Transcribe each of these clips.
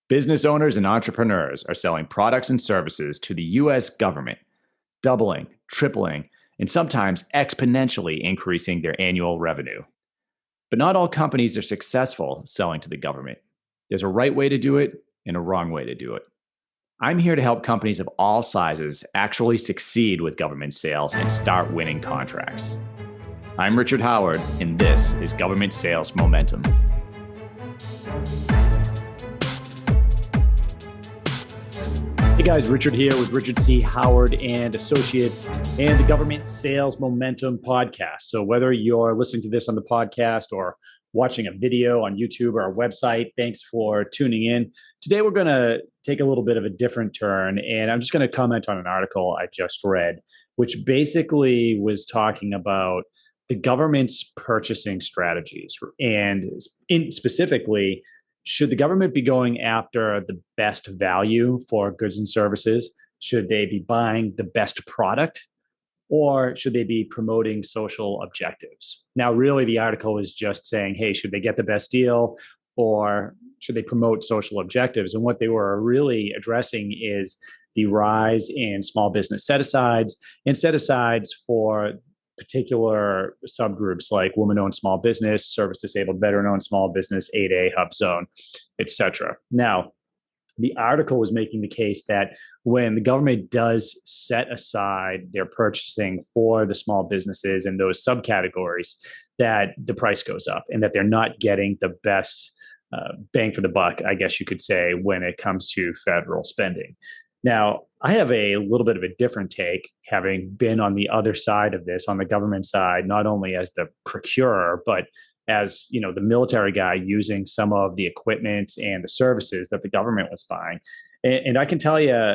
Business owners and entrepreneurs are selling products and services to the US government, doubling, tripling, and sometimes exponentially increasing their annual revenue. But not all companies are successful selling to the government. There's a right way to do it and a wrong way to do it. I'm here to help companies of all sizes actually succeed with government sales and start winning contracts. I'm Richard Howard, and this is Government Sales Momentum. Hey guys, Richard here with Richard C. Howard and Associates and the Government Sales Momentum podcast. So whether you're listening to this on the podcast or watching a video on YouTube or our website, thanks for tuning in. Today we're going to take a little bit of a different turn, and I'm just going to comment on an article I just read, which basically was talking about the government's purchasing strategies, and specifically, should the government be going after the best value for goods and services? Should they be buying the best product? Or should they be promoting social objectives? Now, really, the article is just saying, hey, should they get the best deal or should they promote social objectives? And what they were really addressing is the rise in small business set-asides and set-asides for particular subgroups like woman-owned small business, service-disabled veteran-owned small business, 8A, HUBZone, et cetera. Now, the article was making the case that when the government does set aside their purchasing for the small businesses and those subcategories, that the price goes up and that they're not getting the best bang for the buck, I guess you could say, when it comes to federal spending. Now, I have a little bit of a different take, having been on the other side of this, on the government side, not only as the procurer, but as the military guy using some of the equipment and the services that the government was buying. And I can tell you,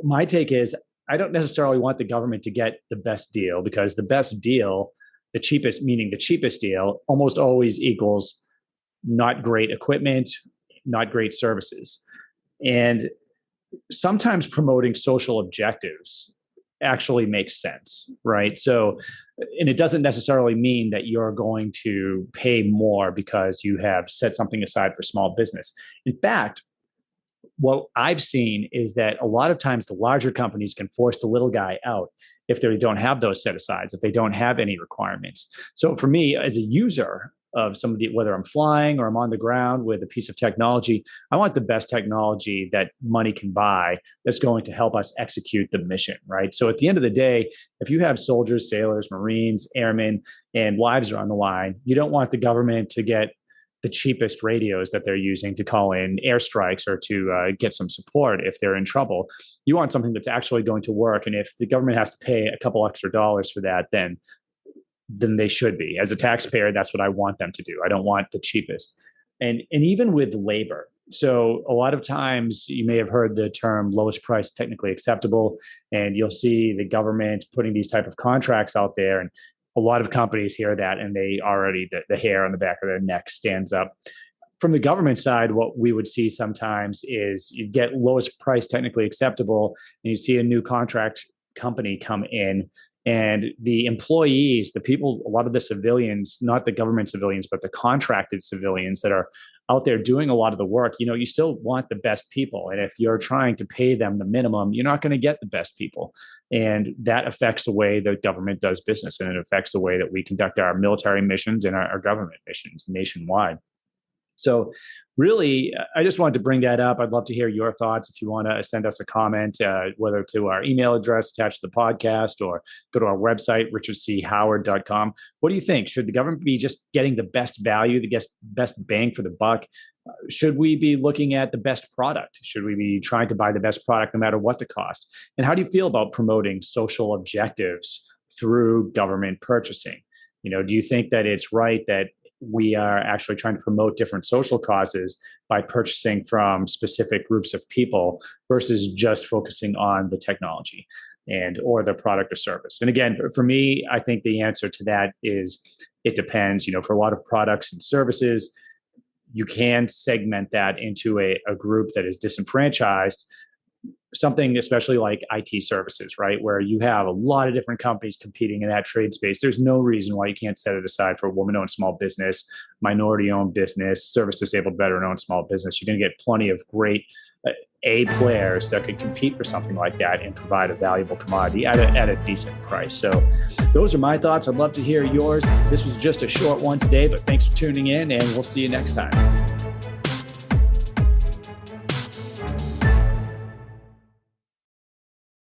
my take is I don't necessarily want the government to get the best deal, because the best deal, the cheapest, meaning the cheapest deal, almost always equals not great equipment, not great services. And sometimes promoting social objectives actually makes sense, right? So, and it doesn't necessarily mean that you're going to pay more because you have set something aside for small business. In fact, what I've seen is that a lot of times the larger companies can force the little guy out if they don't have those set asides, if they don't have any requirements. So for me, as a user of somebody, whether I'm flying or I'm on the ground with a piece of technology, I want the best technology that money can buy that's going to help us execute the mission, right? So at the end of the day, if you have soldiers, sailors, Marines, airmen, and lives are on the line, you don't want the government to get the cheapest radios that they're using to call in airstrikes or to get some support if they're in trouble. You want something that's actually going to work. And if the government has to pay a couple extra dollars for that, then they should be. As a taxpayer, that's what I want them to do. I don't want the cheapest. And even with labor. So a lot of times you may have heard the term lowest price technically acceptable, and you'll see the government putting these type of contracts out there. And a lot of companies hear that and they already, the hair on the back of their neck stands up. From the government side, what we would see sometimes is you get lowest price technically acceptable and you see a new contract company come in, and the employees, the people, a lot of the civilians, not the government civilians, but the contracted civilians that are out there doing a lot of the work, you still want the best people. And if you're trying to pay them the minimum, you're not going to get the best people. And that affects the way the government does business. And it affects the way that we conduct our military missions and our government missions nationwide. So really, I just wanted to bring that up. I'd love to hear your thoughts. If you want to send us a comment, whether to our email address attached to the podcast or go to our website, richardchoward.com. What do you think? Should the government be just getting the best value, the best bang for the buck? Should we be looking at the best product? Should we be trying to buy the best product no matter what the cost? And how do you feel about promoting social objectives through government purchasing? Do you think that it's right that we are actually trying to promote different social causes by purchasing from specific groups of people versus just focusing on the technology or the product or service? And again, for me, I think the answer to that is it depends. For a lot of products and services, you can segment that into a group that is disenfranchised something especially like IT services, right? Where you have a lot of different companies competing in that trade space. There's no reason why you can't set it aside for a woman-owned small business, minority-owned business, service-disabled veteran-owned small business. You're going to get plenty of great A players that could compete for something like that and provide a valuable commodity at a decent price. So those are my thoughts. I'd love to hear yours. This was just a short one today, but thanks for tuning in, and we'll see you next time.